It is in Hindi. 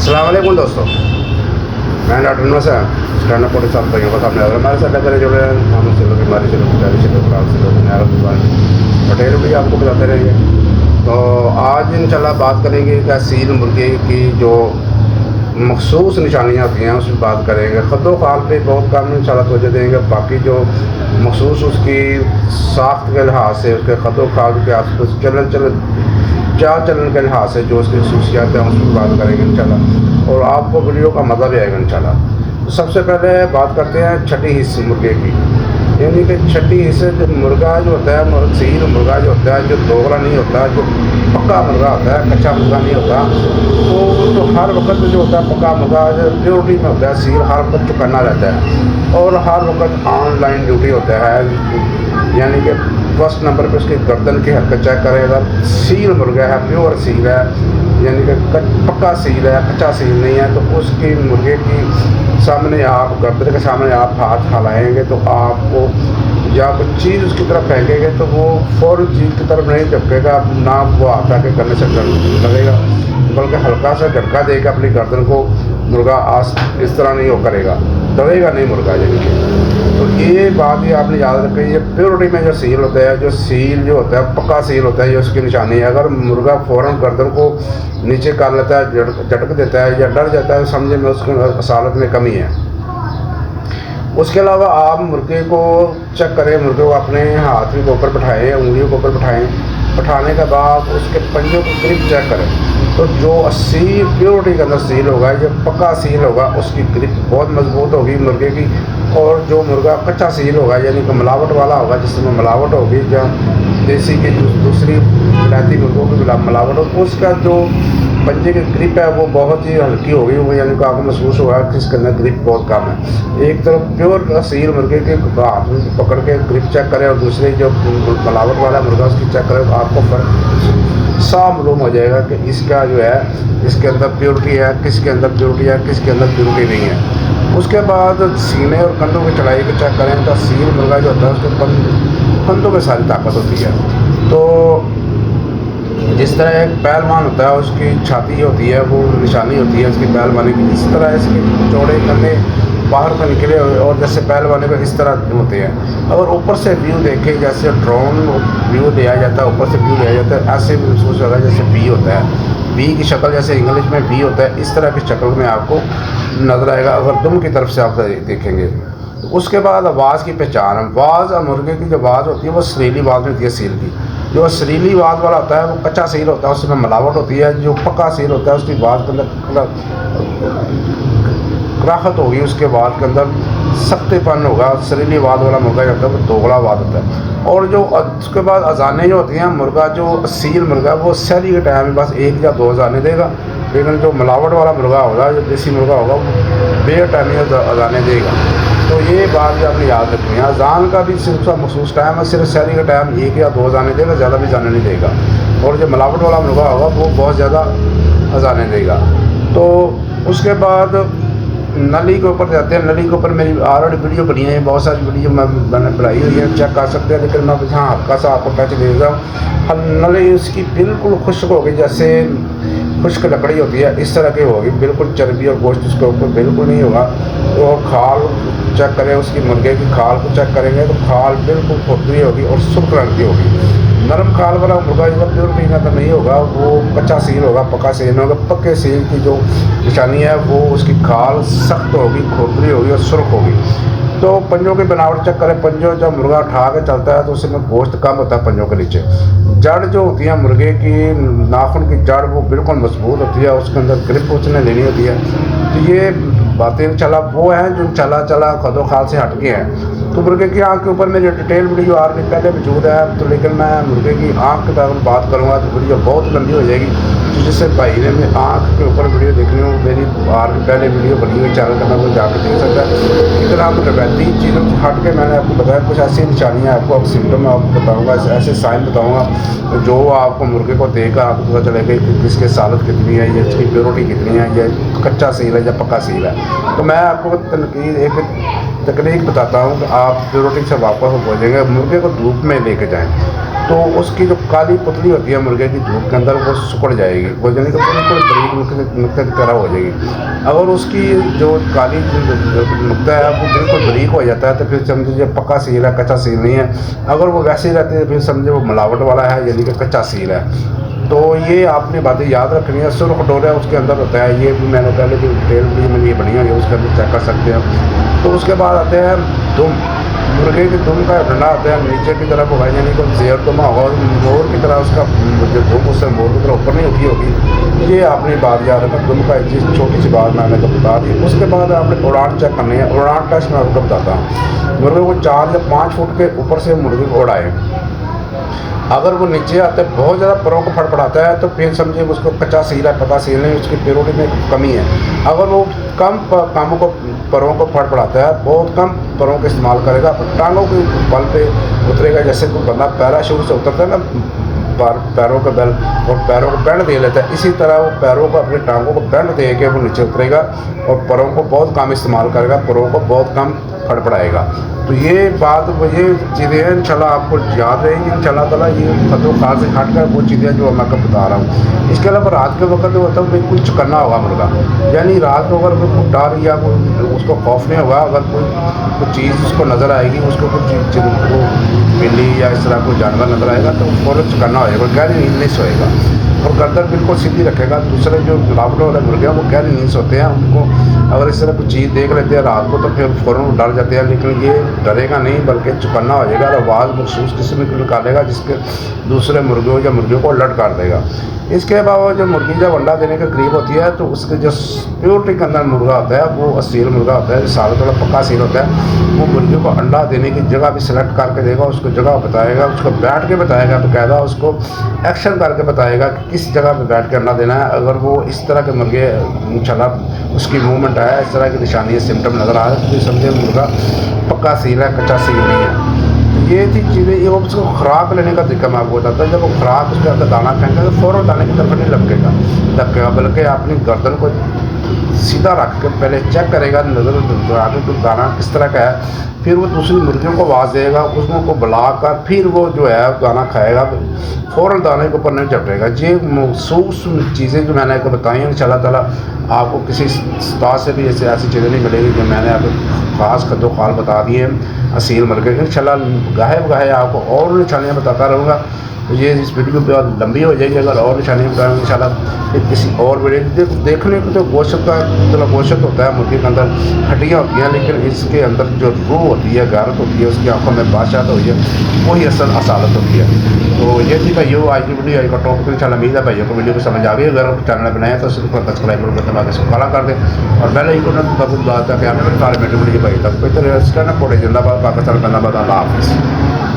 अस्सलाम वालेकुम दोस्तों, मैं डॉक्टर नूसा स्टैंड अप 40 साल तक का सामने हमारे साथ टक्कर जुड़े हैं। हम से लोग बीमारी से लोग पुजारी से लोग खुराक से लोग नया दुकान पटेल भी आपको बताते रहेंगे। तो आज इंशाल्लाह बात करेंगे कि सील मुर्गे की जो मखसूस निशानियाँ होती हैं उसमें बात करेंगे। ख़ुद खाल पे बहुत कम इंशाल्लाह तवज्जो देंगे। बाकी जो मखसूस उसकी साख्त के लिहाज से उसके ख़ुद खाल के आस पास चाल चलन के लिहाज से जो उसकी खसूसियात हैं उसमें बात करेंगे इंशाल्लाह, और आपको वीडियो का मज़ा भी आएगा इंशाल्लाह। तो सबसे पहले बात करते हैं छठी हिस्से मुर्गे की, यानी कि छठी हिस्से जो मुर्गा जो होता है, सील मुर्गा जो होता है, जो दोगला नहीं होता, जो पक्का मुर्गा होता है, कच्चा मुर्गा नहीं होता, तो हर वक्त जो होता है पक्का मुर्गा जो प्योरिटी में होता है, सील हर वक्त चुकन्ना रहता है और हर वक्त ऑनलाइन ड्यूटी होता है। यानी कि फर्स्ट नंबर पे उसकी गर्दन की हरकत चेक करेगा। सील मुर्गा है, प्योर सील है, यानी कि पक्का सील है, कच्चा सील नहीं है, तो उसकी मुर्गे की सामने आप गर्दन के सामने आप हाथ हिलाएंगे तो आपको या कुछ चीज़ उसकी तरफ फेंकेंगे तो वो फ़ौरन चीज़ की तरफ नहीं झपकेगा, ना वो हाथ आके करने से लगेगा, बल्कि हल्का सा झटका देकर अपनी गर्दन को मुर्गा इस तरह नहीं वो करेगा, डरेगा नहीं मुर्गा। यानी कि तो ये बात ही आपने याद रखी। ये प्योरिटी में जो सील होता है, जो सील जो होता है पक्का सील होता है, ये उसकी निशानी है। अगर मुर्गा फ़ौरन गर्दन को नीचे कर लेता है, झटक देता है या डर जाता है, समझे में उसकी असालत में कमी है। उसके अलावा आप मुर्गे को चेक करें, मुर्गे को अपने हाथ के ऊपर बैठाएँ, उंगलियों के ऊपर बैठाएँ। बैठाने के बाद उसके पंजों की ग्रिप चेक करें, तो जो सील प्योरिटी के अंदर सील होगा, जो पक्का सील होगा, उसकी ग्रिप बहुत मजबूत होगी मुर्गे की। और जो मुर्गा कच्चा सील होगा, यानी कि मिलावट वाला होगा, जिसमें मिलावट होगी, जहाँ देसी की दूसरी विलायती मुर्गों की मिलावट होगी, उसका जो पंजे की ग्रिप है वो बहुत ही हल्की होगी, वो यानी कि आपको महसूस होगा कि इसके अंदर ग्रिप बहुत कम है। एक तरफ प्योर सील मुर्गे के हाथ में पकड़ के ग्रिप चेक करें और दूसरे जो मिलावट वाला मुर्गा उसकी चेक करें, तो आपको फ़र्क साफ मालूम हो जाएगा कि इसका जो है, इसके अंदर प्योरिटी है, किसके अंदर प्योरिटी है, किसके अंदर प्योरिटी नहीं है। उसके बाद सीने और कंधों की चढ़ाई को चेक करें, तो सील मुर्गा जो होता है उसके कंधों में सारी ताकत होती है। तो जिस तरह एक पहलवान होता है उसकी छाती होती है वो निशानी होती है उसकी पहलवानी की, इस तरह इसके चौड़े कंधे बाहर से निकले और जैसे पहलवानी को इस तरह होते हैं। अगर ऊपर से व्यू देखें, जैसे ड्रोन व्यू लिया जाता है, ऊपर से व्यू लिया जाता है, ऐसे महसूस होगा जैसे वी होता है, वी की शक्ल जैसे इंग्लिश में वी होता है, इस तरह की शक्ल में आपको नजर आएगा अगर दुम की तरफ से आप देखेंगे। उसके बाद आवाज़ की पहचान, आवाज़ और मुर्गे की जो आवाज़ होती है वो सरीली आवाज़ में होती है सील की। जो सरीली आवाज़ वाला होता है वो कच्चा सील होता है, उसमें मिलावट होती है। जो पक्का सील होता है उसकी आवाज़ के अंदर राहत होगी, उसके आवाज़ के अंदर सख्तेपन होगा। सरीली आवाज़ वाला मुर्गा जो होता है वो दोगला आवाज़ होता है। और जो उसके बाद अजानें जो होती हैं, मुर्गा जो सील मुर्गा वो सहरी के टाइम में बस 1 या 2 अजानें देगा, लेकिन जो मिलावट वाला मुर्गा होगा, जो देसी मुर्गा होगा, वो बे टाइम अजानें देगा। तो ये बात भी आपने याद रखनी है। अजान का भी सिर्फ मखसूस टाइम है, सिर्फ सहरी का टाइम 1 या 2 अजानें देगा, ज़्यादा भी अजानें नहीं देगा। और जो मिलावट वाला मुर्गा होगा वो बहुत ज़्यादा अजानें देगा। तो उसके बाद नली के ऊपर जाते हैं। नली के ऊपर मेरी ऑलरेडी वीडियो बनी है, बहुत सारी वीडियो मैंने बनाई हुई है, चेक कर सकते हैं, लेकिन मैं यहाँ हल्का सा आपको टच दे रहा हूँ। नली उसकी बिल्कुल खुश्क होगी, जैसे खुश्क लकड़ी होती है इस तरह की होगी, बिल्कुल चर्बी और गोश्त उसके ऊपर बिल्कुल नहीं होगा। तो खाल चेक करें, उसकी मुर्गे की खाल को चेक करेंगे तो खाल बिल्कुल खोखली होगी और सुर्ख रंग की होगी। नरम खाल वाला मुर्गा जो प्योरिटी का तो नहीं होगा, वो कच्चा सील होगा, पक्का सील नहीं होगा। पक्के सील की जो निशानी है वो उसकी खाल सख्त होगी, खोखली होगी और सुर्ख होगी। तो पंजों की बनावट चेक करें। पंजों जब मुर्गा उठा के चलता है तो उसमें गोश्त कम होता है पंजों के नीचे। जड़ जो होती है मुर्गे की, नाखून की जड़ वो बिल्कुल मजबूत होती है, उसके अंदर ग्रिप उसने लेनी होती है। तो ये बातें चला वो हैं जो चला खदो खाल से हट के हैं। तो मुर्गे की आँख के ऊपर मेरी डिटेल वीडियो ऑलरेडी पहले मौजूद है, तो लेकिन मैं मुर्गे की आँख के बारे में बात करूँगा तो वीडियो बहुत लंबी हो जाएगी। तो जिससे भाई ने मेरी आँख के ऊपर वीडियो देखनी हो, मेरी ऑलरेडी पहले वीडियो बनी हुई चैनल का, वो जाकर देख सकता है। इतना आपको रवायती चीज़ों से हट के मैंने आपको बताया कुछ ऐसी निशानियाँ, आपको सिम्टम आपको बताऊँगा, ऐसे साइन बताऊँगा जो आपको मुर्गे को देखकर आपको पता चलेगा कि किसके सालत कितनी है, या इसकी प्योरिटी कितनी है, या कच्चा सील है या पक्का सील है। तो मैं आपको एक तकनीक बताता हूँ कि आप प्योरिटी से वापस हो जाएंगे। मुर्गे को धूप में लेके जाएं तो उसकी जो काली पुतली होती है मुर्गे की धूप के अंदर वो सिकुड़ जाएगी, वो यानी कि बिल्कुल बरीक नुक्ते की तरह हो जाएगी। अगर उसकी जो काली नुक्ता है वो बिल्कुल बरीक हो जाता है तो फिर समझिए पक्का सील है, कच्चा सील नहीं है। अगर वो वैसे ही रहती है फिर समझे वो मिलावट वाला है, यानी कि कच्चा सील है। तो ये आपने बातें याद रखनी है। सुर्ख डोरा उसके अंदर होता है, ये भी मैंने पहले जो डिटेल वीडियो में ये बनी हुई है उसके अंदर चेक कर सकते हैं। तो उसके बाद आते हैं दुम। मुर्गे की दुम का डंडा आता है नीचे की तरफ होगा, यानी कि शेर दुमा होगा, मोर की तरह उसका जो दुम उससे मोर की तरह ऊपर नहीं उठी होगी। ये आपने बात याद रखा, दुम का एक चीज़ छोटी सी बात मैंने तो बता दी। उसके बाद आपने उड़ान चेक करनी है। उड़ान टेस्ट मैं आपको बताता हूँ। मुर्गे को 4 या 5 फुट के ऊपर से मुर्गे को उड़ाए, अगर वो नीचे आते बहुत ज़्यादा परों को फड़फड़ाता है तो फिर समझिए उसको कच्चा सील है, पता सील नहीं, उसकी प्योरिटी में कमी है। अगर वो कम कामों को परों को फड़फड़ाता है, बहुत कम परों का इस्तेमाल करेगा, टांगों के बल पे उतरेगा, जैसे कोई बंदा पैराशूट से उतरता है ना पैरों का बल और पैरों को बैंड दे लेता है, इसी तरह वो पैरों को अपनी टांगों को बैंड दे के वो नीचे उतरेगा और परों को बहुत कम इस्तेमाल करेगा, परों को बहुत कम फड़फड़ाएगा। तो ये बात ये चीज़ें इंशाल्लाह आपको याद रहेगी इंशाल्लाह ताला। ये खतरों खास से हट कर वो चीज़ें जो मैं आपको बता रहा हूँ। इसके अलावा रात के वक्त जो होता है भाई कुछ करना होगा मुर्गा, यानी रात को अगर कोई डर या कोई उसको खौफ नहीं होगा, अगर कोई चीज़ उसको नज़र आएगी, उसको कुछ बिल्ली या इस तरह कोई जानवर नज़र आएगा तो फ़ौरन चुकना होगा, गहरी नींद नहीं सोएगा और गर्दन बिल्कुल सीधी रखेगा। दूसरे जो मिलावट वाले मुर्गे हैं वो गहरी नींद सोते हैं, उनको अगर इस तरह कुछ चीज़ देख लेते हैं रात को तो फिर फ़ौरन डर जाते हैं, लेकिन ये डरेगा नहीं बल्कि चुकन्ना हो जाएगा और आवाज़ मखसूस किस्म की निकालेगा जिसके दूसरे मुर्गियों या मुर्गियों को अलर्ट कर देगा। इसके अलावा जो मुर्गी जब अंडा देने के करीब होती है तो उसके जो प्योरिटी के अंदर मुर्गा होता है वो असील मुर्गा होता है, साल थोड़ा पक्का सील होता है। वो मुर्गी को अंडा देने की जगह भी सिलेक्ट करके देगा, उसको जगह बताएगा, उसको बैठ के बताएगा, बाकायदा उसको एक्शन करके बताएगा कि किस जगह पे बैठ के अंडा देना है। अगर वो इस तरह के मुर्गे इंशाल्लाह उसकी मूवमेंट है, इस तरह की निशानी सिम्टम नज़र आ रहा है तो समझे मुर्गा पक्का सील है, कच्चा सील नहीं है। ये थी चीज़ें। ये वो उसको खुराक लेने का तरीका मैं आपको बताता हूँ। जब वो खुराक उसके अंदर दाना फेंकेगा तो फ़ौरन दाने की तरफ नहीं लपकेगा, बल्कि अपनी गर्दन को सीधा रख के पहले चेक करेगा, नज़र दौड़ाकर तो दाना किस तरह का है, फिर वो दूसरी मुर्गियों को आवाज़ देगा, उसको बुलाकर फिर वो जो है दाना खाएगा, फ़ौरन दाने के ऊपर नहीं झपटेगा। ये मखसूस चीज़ें जो मैंने आपको बताई हैं इंशाल्लाह ताला आपको किसी उस्ताद से भी ऐसी चीज़ें नहीं मिलेगी जो मैंने आपको ख़ास खद्दो खाल बता दिए हैं असील मुर्गे। इंशाल्लाह गाहे आपको और निशानियाँ बताता रहूँगा। तो ये इस वीडियो बहुत लंबी हो जाएगी, अगर और निशानियाँ बताएंगे इंशाल्लाह फिर किसी और वीडियो। देखने को तो गोश्त का मतलब गोश्त होता है, मुर्गे के अंदर हड्डियाँ होती हैं, लेकिन इसके अंदर जो रूह होती है, गैरत होती है, उसकी आंखों में बादशाहत होती है, वही असल असालत होती है। तो ये थी भाइयों आज की वीडियो, आज का टॉपिक। इंशाल्लाह उम्मीद है भाइयों को वीडियो को समझ आ गई। अगर आप चैनल बनाए तो सिर्फ सब्सक्राइब करके आगे से फॉलो कर दें और बेल आइकन पर बात है कि आने वाले वीडियो भाई तक बेहतर है। जिंदाबाद पाकिस्तान, जिंदाबाद, अल्लाह हाफ़िज़।